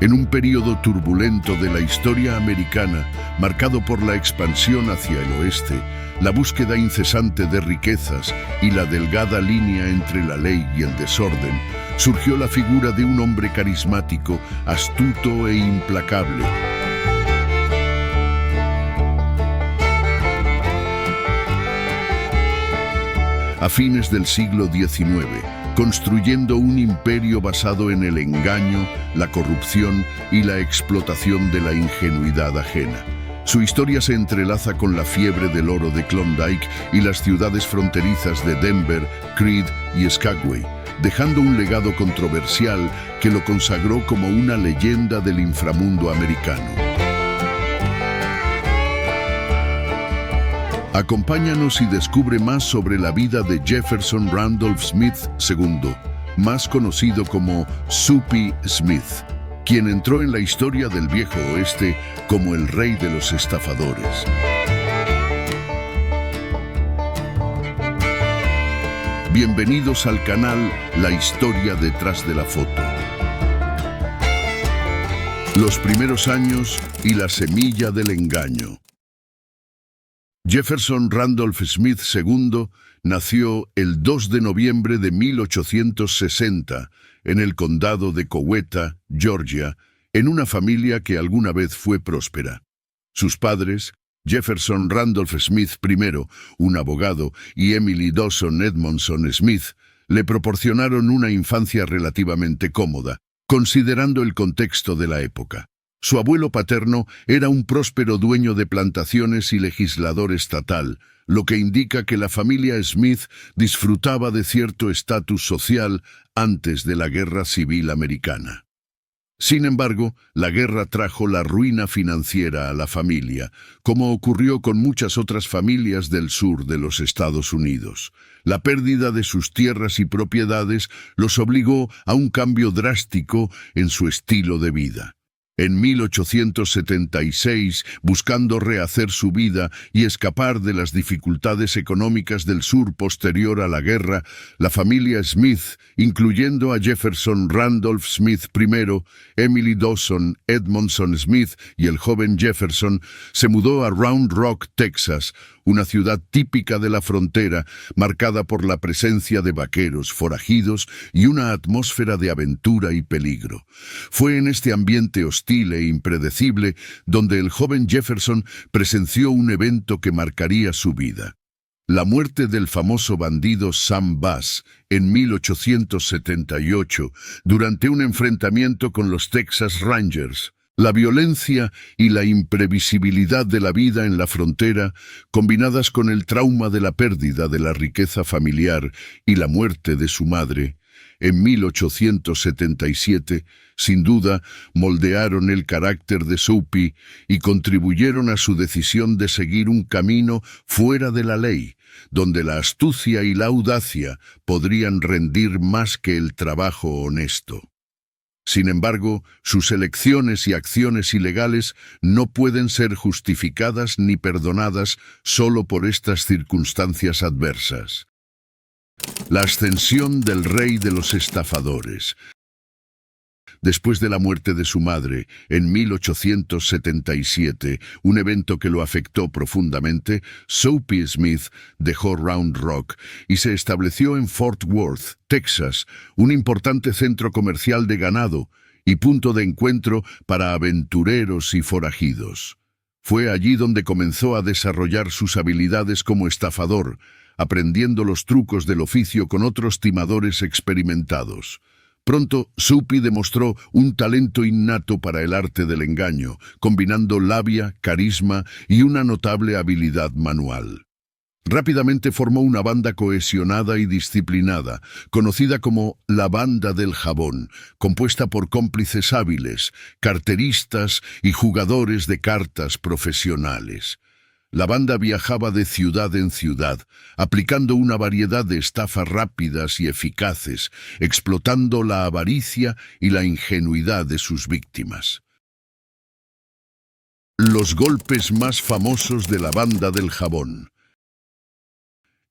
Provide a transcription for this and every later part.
En un período turbulento de la historia americana, marcado por la expansión hacia el oeste, la búsqueda incesante de riquezas y la delgada línea entre la ley y el desorden, surgió la figura de un hombre carismático, astuto e implacable. A fines del siglo XIX, construyendo un imperio basado en el engaño, la corrupción y la explotación de la ingenuidad ajena. Su historia se entrelaza con la fiebre del oro de Klondike y las ciudades fronterizas de Denver, Creede y Skagway, dejando un legado controversial que lo consagró como una leyenda del inframundo americano. Acompáñanos y descubre más sobre la vida de Jefferson Randolph Smith II, más conocido como Soapy Smith, quien entró en la historia del Viejo Oeste como el rey de los estafadores. Bienvenidos al canal La Historia Detrás de la Foto. Los primeros años y la semilla del engaño. Jefferson Randolph Smith II nació el 2 de noviembre de 1860 en el condado de Coweta, Georgia, en una familia que alguna vez fue próspera. Sus padres, Jefferson Randolph Smith I, un abogado, y Emily Dawson Edmondson Smith, le proporcionaron una infancia relativamente cómoda, considerando el contexto de la época. Su abuelo paterno era un próspero dueño de plantaciones y legislador estatal, lo que indica que la familia Smith disfrutaba de cierto estatus social antes de la Guerra Civil Americana. Sin embargo, la guerra trajo la ruina financiera a la familia, como ocurrió con muchas otras familias del sur de los Estados Unidos. La pérdida de sus tierras y propiedades los obligó a un cambio drástico en su estilo de vida. En 1876, buscando rehacer su vida y escapar de las dificultades económicas del sur posterior a la guerra, la familia Smith, incluyendo a Jefferson Randolph Smith I, Emily Dawson Edmondson Smith y el joven Jefferson, se mudó a Round Rock, Texas, una ciudad típica de la frontera, marcada por la presencia de vaqueros, forajidos y una atmósfera de aventura y peligro. Fue en este ambiente hostil e impredecible donde el joven Jefferson presenció un evento que marcaría su vida. La muerte del famoso bandido Sam Bass en 1878 durante un enfrentamiento con los Texas Rangers. La violencia y la imprevisibilidad de la vida en la frontera, combinadas con el trauma de la pérdida de la riqueza familiar y la muerte de su madre, en 1877, sin duda, moldearon el carácter de Soapy y contribuyeron a su decisión de seguir un camino fuera de la ley, donde la astucia y la audacia podrían rendir más que el trabajo honesto. Sin embargo, sus elecciones y acciones ilegales no pueden ser justificadas ni perdonadas solo por estas circunstancias adversas. La ascensión del rey de los estafadores. Después de la muerte de su madre, en 1877, un evento que lo afectó profundamente, Soapy Smith dejó Round Rock y se estableció en Fort Worth, Texas, un importante centro comercial de ganado y punto de encuentro para aventureros y forajidos. Fue allí donde comenzó a desarrollar sus habilidades como estafador, aprendiendo los trucos del oficio con otros timadores experimentados. Pronto, Soapy demostró un talento innato para el arte del engaño, combinando labia, carisma y una notable habilidad manual. Rápidamente formó una banda cohesionada y disciplinada, conocida como la Banda del Jabón, compuesta por cómplices hábiles, carteristas y jugadores de cartas profesionales. La banda viajaba de ciudad en ciudad, aplicando una variedad de estafas rápidas y eficaces, explotando la avaricia y la ingenuidad de sus víctimas. Los golpes más famosos de la Banda del Jabón.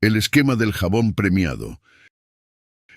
El esquema del jabón premiado.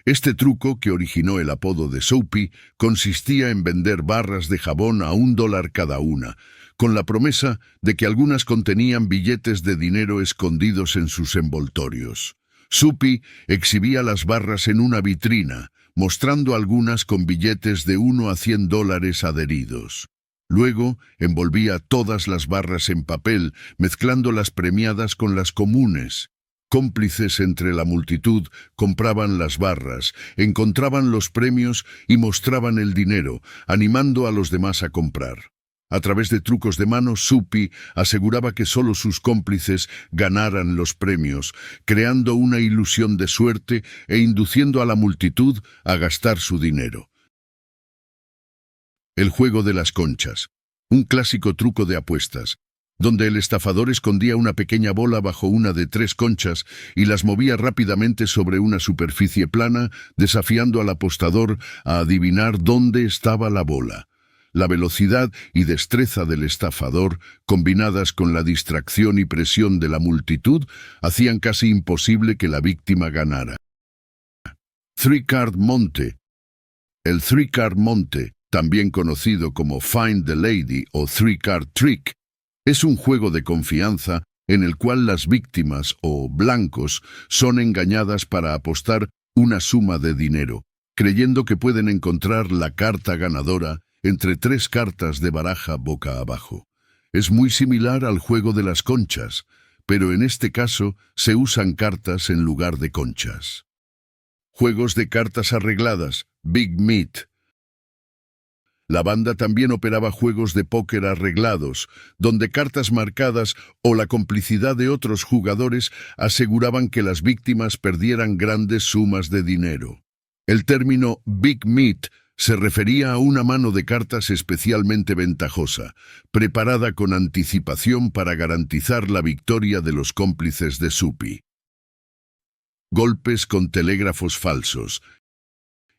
Este truco, que originó el apodo de Soapy, consistía en vender barras de jabón a $1 cada una, con la promesa de que algunas contenían billetes de dinero escondidos en sus envoltorios. Soapy exhibía las barras en una vitrina, mostrando algunas con billetes de $1 a $100 adheridos. Luego envolvía todas las barras en papel, mezclando las premiadas con las comunes. Cómplices entre la multitud compraban las barras, encontraban los premios y mostraban el dinero, animando a los demás a comprar. A través de trucos de mano, Soapy aseguraba que solo sus cómplices ganaran los premios, creando una ilusión de suerte e induciendo a la multitud a gastar su dinero. El juego de las conchas, un clásico truco de apuestas, donde el estafador escondía una pequeña bola bajo una de 3 conchas y las movía rápidamente sobre una superficie plana, desafiando al apostador a adivinar dónde estaba la bola. La velocidad y destreza del estafador, combinadas con la distracción y presión de la multitud, hacían casi imposible que la víctima ganara. Three-Card Monte. El Three-Card Monte, también conocido como Find the Lady o Three-Card Trick, es un juego de confianza en el cual las víctimas o blancos son engañadas para apostar una suma de dinero, creyendo que pueden encontrar la carta ganadora entre 3 cartas de baraja boca abajo. Es muy similar al juego de las conchas, pero en este caso se usan cartas en lugar de conchas. Juegos de cartas arregladas, Big Meat. La banda también operaba juegos de póker arreglados, donde cartas marcadas o la complicidad de otros jugadores aseguraban que las víctimas perdieran grandes sumas de dinero. El término Big Meat se refería a una mano de cartas especialmente ventajosa, preparada con anticipación para garantizar la victoria de los cómplices de Soapy. Golpes con telégrafos falsos.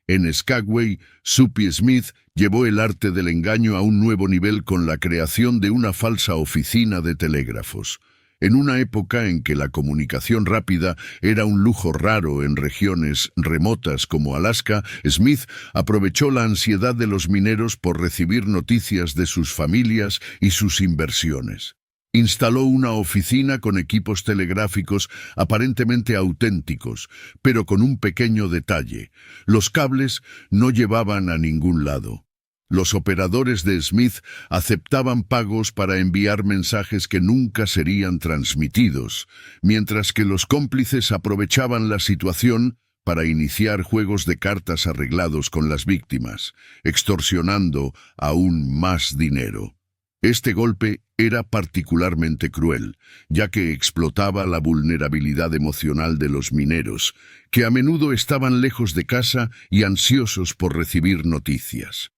En Skagway, Soapy Smith llevó el arte del engaño a un nuevo nivel con la creación de una falsa oficina de telégrafos. En una época en que la comunicación rápida era un lujo raro en regiones remotas como Alaska, Smith aprovechó la ansiedad de los mineros por recibir noticias de sus familias y sus inversiones. Instaló una oficina con equipos telegráficos aparentemente auténticos, pero con un pequeño detalle: los cables no llevaban a ningún lado. Los operadores de Smith aceptaban pagos para enviar mensajes que nunca serían transmitidos, mientras que los cómplices aprovechaban la situación para iniciar juegos de cartas arreglados con las víctimas, extorsionando aún más dinero. Este golpe era particularmente cruel, ya que explotaba la vulnerabilidad emocional de los mineros, que a menudo estaban lejos de casa y ansiosos por recibir noticias.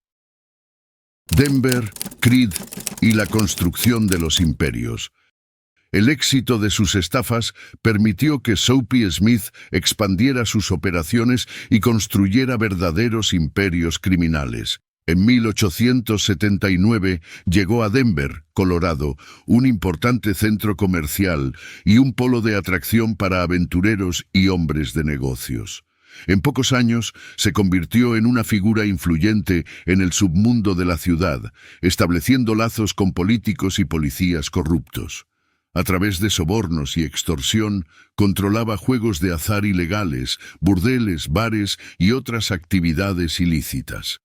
Denver, Creed y la construcción de los imperios. El éxito de sus estafas permitió que Soapy Smith expandiera sus operaciones y construyera verdaderos imperios criminales. En 1879 llegó a Denver, Colorado, un importante centro comercial y un polo de atracción para aventureros y hombres de negocios. En pocos años se convirtió en una figura influyente en el submundo de la ciudad, estableciendo lazos con políticos y policías corruptos. A través de sobornos y extorsión, controlaba juegos de azar ilegales, burdeles, bares y otras actividades ilícitas.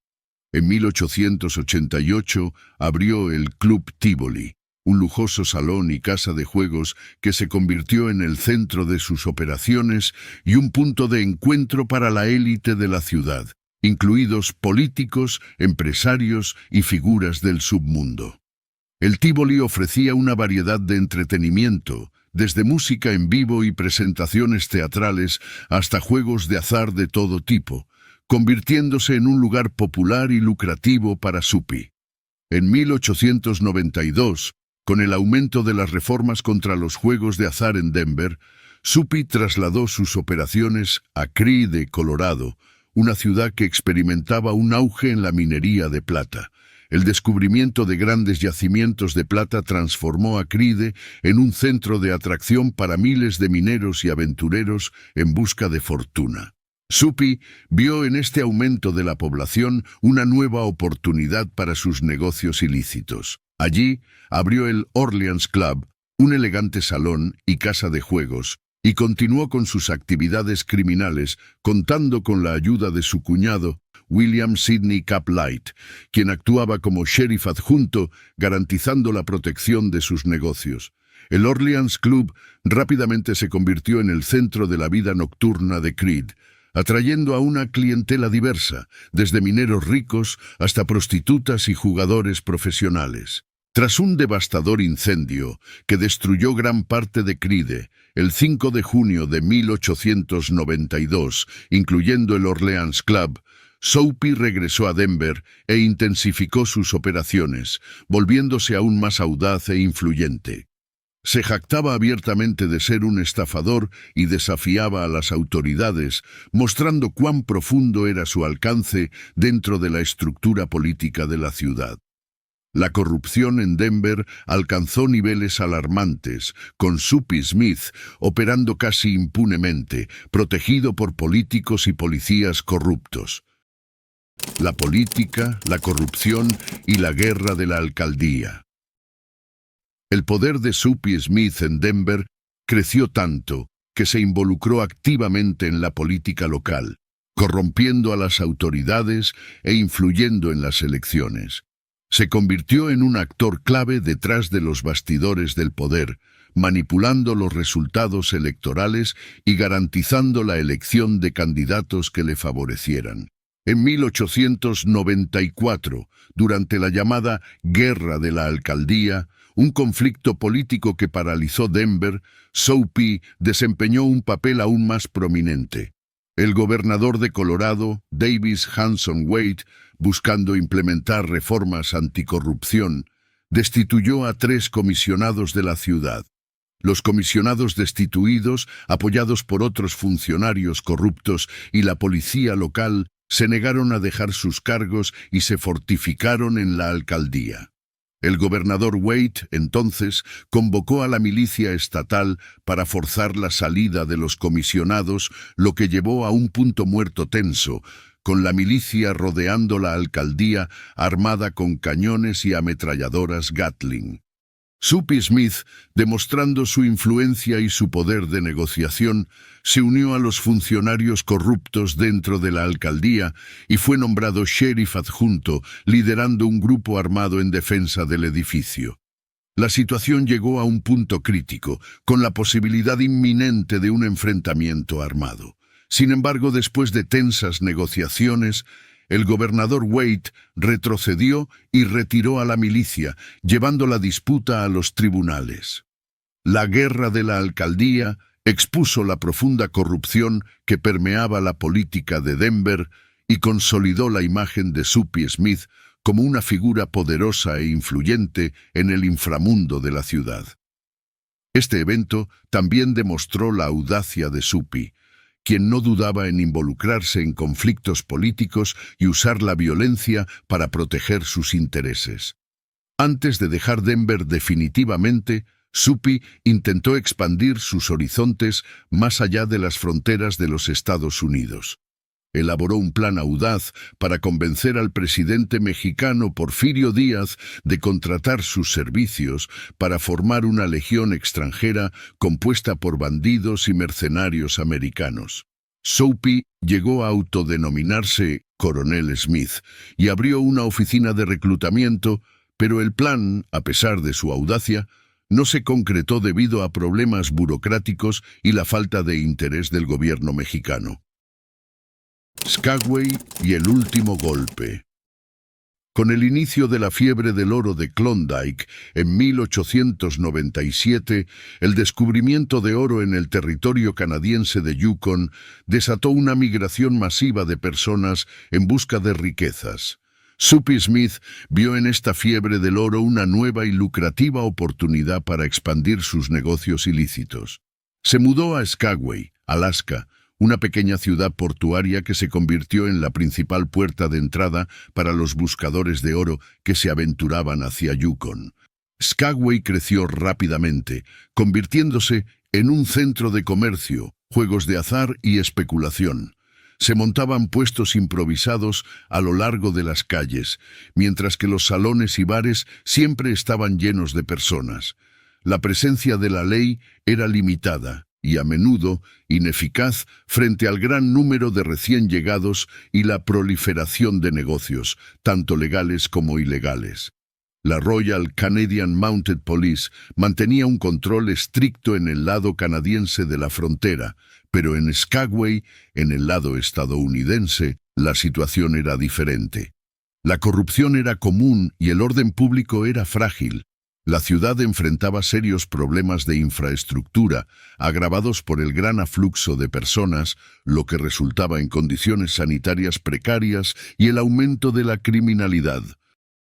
En 1888 abrió el Club Tivoli, un lujoso salón y casa de juegos que se convirtió en el centro de sus operaciones y un punto de encuentro para la élite de la ciudad, incluidos políticos, empresarios y figuras del submundo. El Tivoli ofrecía una variedad de entretenimiento, desde música en vivo y presentaciones teatrales hasta juegos de azar de todo tipo, convirtiéndose en un lugar popular y lucrativo para Soapy. En 1892, con el aumento de las reformas contra los juegos de azar en Denver, Soapy trasladó sus operaciones a Creede, Colorado, una ciudad que experimentaba un auge en la minería de plata. El descubrimiento de grandes yacimientos de plata transformó a Creede en un centro de atracción para miles de mineros y aventureros en busca de fortuna. Soupy vio en este aumento de la población una nueva oportunidad para sus negocios ilícitos. Allí abrió el Orleans Club, un elegante salón y casa de juegos, y continuó con sus actividades criminales, contando con la ayuda de su cuñado, William Sidney Caplight, quien actuaba como sheriff adjunto, garantizando la protección de sus negocios. El Orleans Club rápidamente se convirtió en el centro de la vida nocturna de Creed, atrayendo a una clientela diversa, desde mineros ricos hasta prostitutas y jugadores profesionales. Tras un devastador incendio que destruyó gran parte de Creed, el 5 de junio de 1892, incluyendo el Orleans Club, Soupy regresó a Denver e intensificó sus operaciones, volviéndose aún más audaz e influyente. Se jactaba abiertamente de ser un estafador y desafiaba a las autoridades, mostrando cuán profundo era su alcance dentro de la estructura política de la ciudad. La corrupción en Denver alcanzó niveles alarmantes, con Soupy Smith operando casi impunemente, protegido por políticos y policías corruptos. La política, la corrupción y la guerra de la alcaldía. El poder de Soupy Smith en Denver creció tanto que se involucró activamente en la política local, corrompiendo a las autoridades e influyendo en las elecciones. Se convirtió en un actor clave detrás de los bastidores del poder, manipulando los resultados electorales y garantizando la elección de candidatos que le favorecieran. En 1894, durante la llamada Guerra de la Alcaldía, un conflicto político que paralizó Denver, Soupy desempeñó un papel aún más prominente. El gobernador de Colorado, Davis Hanson Wade, buscando implementar reformas anticorrupción, destituyó a 3 comisionados de la ciudad. Los comisionados destituidos, apoyados por otros funcionarios corruptos y la policía local, se negaron a dejar sus cargos y se fortificaron en la alcaldía. El gobernador Wade, entonces, convocó a la milicia estatal para forzar la salida de los comisionados, lo que llevó a un punto muerto tenso, con la milicia rodeando la alcaldía armada con cañones y ametralladoras Gatling. Soupy Smith, demostrando su influencia y su poder de negociación, se unió a los funcionarios corruptos dentro de la alcaldía y fue nombrado sheriff adjunto, liderando un grupo armado en defensa del edificio. La situación llegó a un punto crítico, con la posibilidad inminente de un enfrentamiento armado. Sin embargo, después de tensas negociaciones, el gobernador Wade retrocedió y retiró a la milicia, llevando la disputa a los tribunales. La guerra de la alcaldía expuso la profunda corrupción que permeaba la política de Denver y consolidó la imagen de Soupy Smith como una figura poderosa e influyente en el inframundo de la ciudad. Este evento también demostró la audacia de Soupy, quien no dudaba en involucrarse en conflictos políticos y usar la violencia para proteger sus intereses. Antes de dejar Denver definitivamente, Soupy intentó expandir sus horizontes más allá de las fronteras de los Estados Unidos. Elaboró un plan audaz para convencer al presidente mexicano Porfirio Díaz de contratar sus servicios para formar una legión extranjera compuesta por bandidos y mercenarios americanos. Soupy llegó a autodenominarse Coronel Smith y abrió una oficina de reclutamiento, pero el plan, a pesar de su audacia, no se concretó debido a problemas burocráticos y la falta de interés del gobierno mexicano. Skagway y el último golpe. Con el inicio de la fiebre del oro de Klondike en 1897, el descubrimiento de oro en el territorio canadiense de Yukon desató una migración masiva de personas en busca de riquezas. Soupy Smith vio en esta fiebre del oro una nueva y lucrativa oportunidad para expandir sus negocios ilícitos. Se mudó a Skagway, Alaska, una pequeña ciudad portuaria que se convirtió en la principal puerta de entrada para los buscadores de oro que se aventuraban hacia Yukon. Skagway creció rápidamente, convirtiéndose en un centro de comercio, juegos de azar y especulación. Se montaban puestos improvisados a lo largo de las calles, mientras que los salones y bares siempre estaban llenos de personas. La presencia de la ley era limitada y a menudo ineficaz frente al gran número de recién llegados y la proliferación de negocios, tanto legales como ilegales. La Royal Canadian Mounted Police mantenía un control estricto en el lado canadiense de la frontera, pero en Skagway, en el lado estadounidense, la situación era diferente. La corrupción era común y el orden público era frágil. La ciudad enfrentaba serios problemas de infraestructura, agravados por el gran afluxo de personas, lo que resultaba en condiciones sanitarias precarias y el aumento de la criminalidad.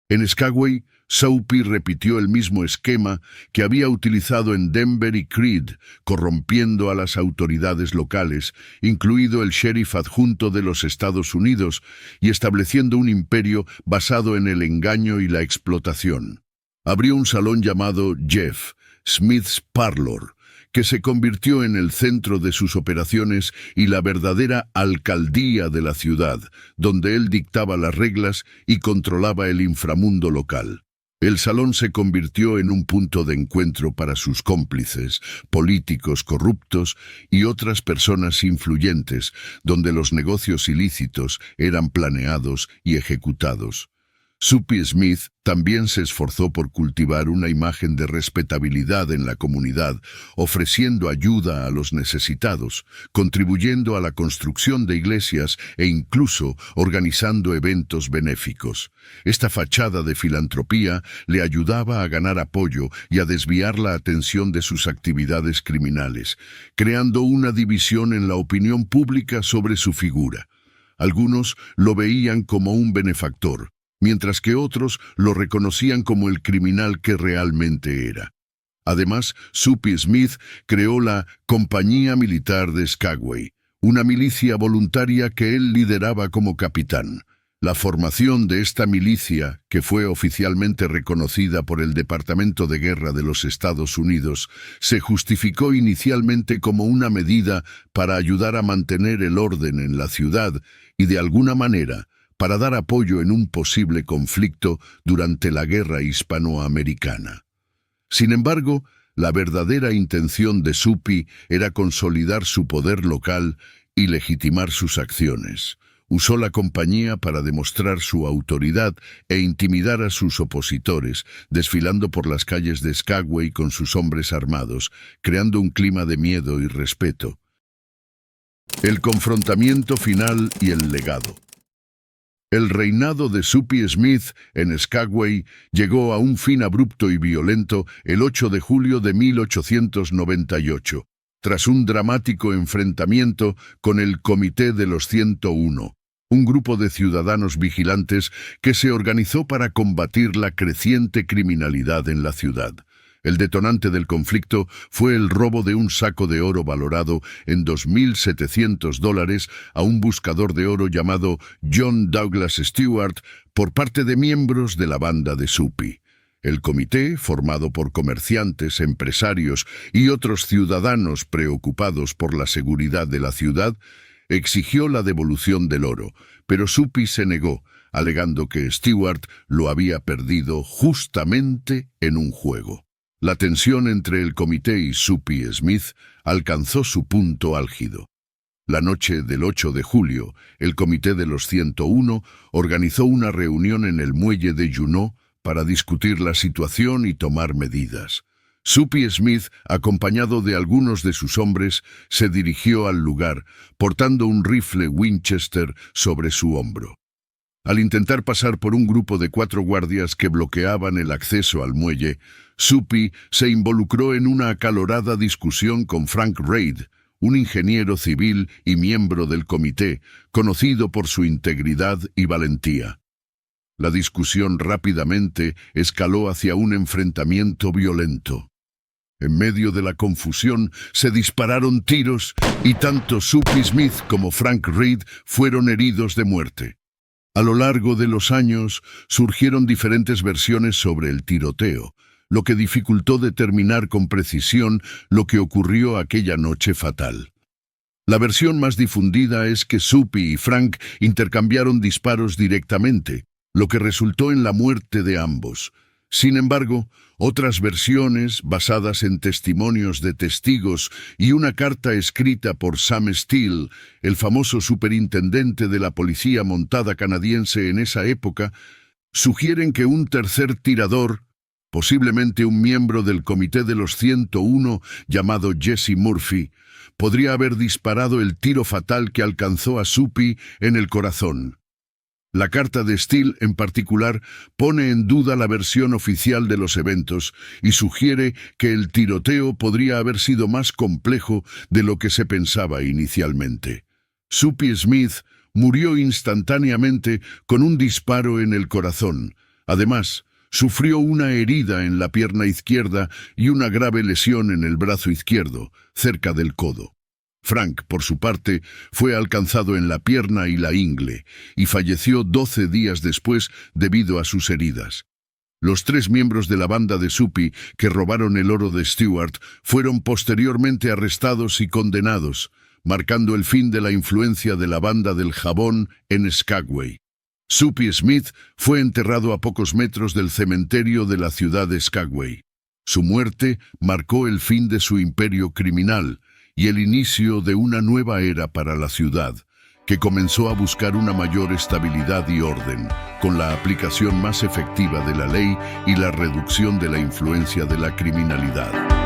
En Skagway, Soupy repitió el mismo esquema que había utilizado en Denver y Creede, corrompiendo a las autoridades locales, incluido el sheriff adjunto de los Estados Unidos, y estableciendo un imperio basado en el engaño y la explotación. Abrió un salón llamado Jeff Smith's Parlor, que se convirtió en el centro de sus operaciones y la verdadera alcaldía de la ciudad, donde él dictaba las reglas y controlaba el inframundo local. El salón se convirtió en un punto de encuentro para sus cómplices, políticos corruptos y otras personas influyentes, donde los negocios ilícitos eran planeados y ejecutados. Soupy Smith también se esforzó por cultivar una imagen de respetabilidad en la comunidad, ofreciendo ayuda a los necesitados, contribuyendo a la construcción de iglesias e incluso organizando eventos benéficos. Esta fachada de filantropía le ayudaba a ganar apoyo y a desviar la atención de sus actividades criminales, creando una división en la opinión pública sobre su figura. Algunos lo veían como un benefactor, mientras que otros lo reconocían como el criminal que realmente era. Además, Soupy Smith creó la Compañía Militar de Skagway, una milicia voluntaria que él lideraba como capitán. La formación de esta milicia, que fue oficialmente reconocida por el Departamento de Guerra de los Estados Unidos, se justificó inicialmente como una medida para ayudar a mantener el orden en la ciudad y, de alguna manera, para dar apoyo en un posible conflicto durante la Guerra Hispanoamericana. Sin embargo, la verdadera intención de Soupy era consolidar su poder local y legitimar sus acciones. Usó la compañía para demostrar su autoridad e intimidar a sus opositores, desfilando por las calles de Skagway con sus hombres armados, creando un clima de miedo y respeto. El confrontamiento final y el legado. El reinado de Soupy Smith en Skagway llegó a un fin abrupto y violento el 8 de julio de 1898, tras un dramático enfrentamiento con el Comité de los 101, un grupo de ciudadanos vigilantes que se organizó para combatir la creciente criminalidad en la ciudad. El detonante del conflicto fue el robo de un saco de oro valorado en $2,700 a un buscador de oro llamado John Douglas Stewart por parte de miembros de la banda de Soupy. El comité, formado por comerciantes, empresarios y otros ciudadanos preocupados por la seguridad de la ciudad, exigió la devolución del oro, pero Soupy se negó, alegando que Stewart lo había perdido justamente en un juego. La tensión entre el comité y Soupy Smith alcanzó su punto álgido. La noche del 8 de julio, el Comité de los 101 organizó una reunión en el muelle de Juneau para discutir la situación y tomar medidas. Soupy Smith, acompañado de algunos de sus hombres, se dirigió al lugar, portando un rifle Winchester sobre su hombro. Al intentar pasar por un grupo de 4 guardias que bloqueaban el acceso al muelle, Soupy se involucró en una acalorada discusión con Frank Reid, un ingeniero civil y miembro del comité, conocido por su integridad y valentía. La discusión rápidamente escaló hacia un enfrentamiento violento. En medio de la confusión se dispararon tiros y tanto Soupy Smith como Frank Reid fueron heridos de muerte. A lo largo de los años surgieron diferentes versiones sobre el tiroteo, lo que dificultó determinar con precisión lo que ocurrió aquella noche fatal. La versión más difundida es que Soapy y Frank intercambiaron disparos directamente, lo que resultó en la muerte de ambos. Sin embargo, otras versiones, basadas en testimonios de testigos y una carta escrita por Sam Steele, el famoso superintendente de la policía montada canadiense en esa época, sugieren que un tercer tirador, posiblemente un miembro del Comité de los 101 llamado Jesse Murphy, podría haber disparado el tiro fatal que alcanzó a Soapy en el corazón. La carta de Steele, en particular, pone en duda la versión oficial de los eventos y sugiere que el tiroteo podría haber sido más complejo de lo que se pensaba inicialmente. Soapy Smith murió instantáneamente con un disparo en el corazón. Además, sufrió una herida en la pierna izquierda y una grave lesión en el brazo izquierdo, cerca del codo. Frank, por su parte, fue alcanzado en la pierna y la ingle, y falleció 12 días después debido a sus heridas. Los 3 miembros de la banda de Soapy que robaron el oro de Stewart fueron posteriormente arrestados y condenados, marcando el fin de la influencia de la banda del jabón en Skagway. Soapy Smith fue enterrado a pocos metros del cementerio de la ciudad de Skagway. Su muerte marcó el fin de su imperio criminal y el inicio de una nueva era para la ciudad, que comenzó a buscar una mayor estabilidad y orden, con la aplicación más efectiva de la ley y la reducción de la influencia de la criminalidad.